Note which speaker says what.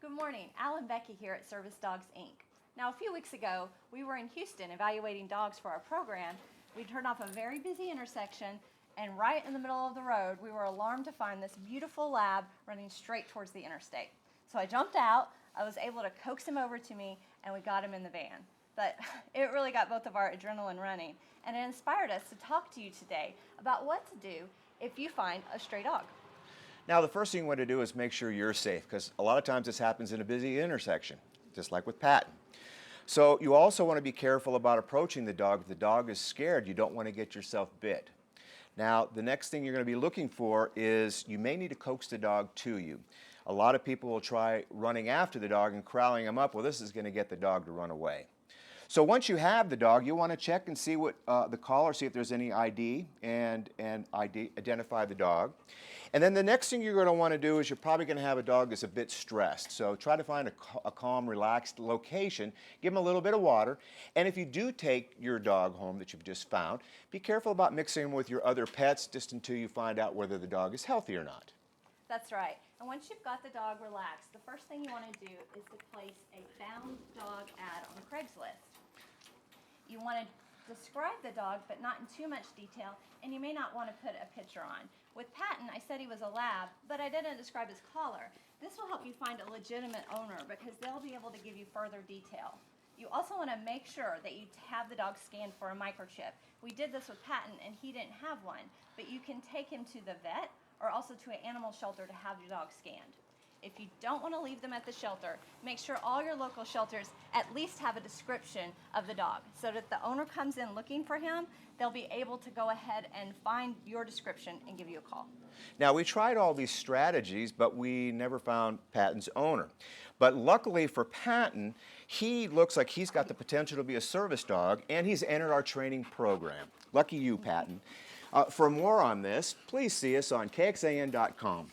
Speaker 1: Good morning, Al and Becky here at Service Dogs Inc. Now, a few weeks ago, we were in Houston evaluating dogs for our program. We turned off a very busy intersection, and right in the middle of the road, we were alarmed to find this beautiful lab running straight towards the interstate. So I jumped out, I was able to coax him over to me, and we got him in the van. But it really got both of our adrenaline running, and it inspired us to talk to you today about what to do if you find a stray dog.
Speaker 2: Now, the first thing you want to do is make sure you're safe, because a lot of times this happens in a busy intersection, just like with Patton. So you also want to be careful about approaching the dog. If the dog is scared, you don't want to get yourself bit. Now, the next thing you're going to be looking for is you may need to coax the dog to you. A lot of people will try running after the dog and corralling him up. Well, this is going to get the dog to run away. So once you have the dog, you want to check and see what the collar, see if there's any ID, and identify the dog. And then the next thing you're going to want to do is you're probably going to have a dog that's a bit stressed. So try to find a calm, relaxed location. Give him a little bit of water. And if you do take your dog home that you've just found, be careful about mixing him with your other pets just until you find out whether the dog is healthy or not.
Speaker 1: That's right. And once you've got the dog relaxed, the first thing you want to do is to place a found dog ad on Craigslist. You want to describe the dog, but not in too much detail, and you may not want to put a picture on. With Patton, I said he was a lab, but I didn't describe his collar. This will help you find a legitimate owner because they'll be able to give you further detail. You also want to make sure that you have the dog scanned for a microchip. We did this with Patton, and he didn't have one, but you can take him to the vet or also to an animal shelter to have your dog scanned. If you don't want to leave them at the shelter, make sure all your local shelters at least have a description of the dog so that if the owner comes in looking for him, they'll be able to go ahead and find your description and give you a call.
Speaker 2: Now, we tried all these strategies, but we never found Patton's owner. But luckily for Patton, he looks like he's got the potential to be a service dog, and he's entered our training program. Lucky you, Patton. For more on this, please see us on kxan.com.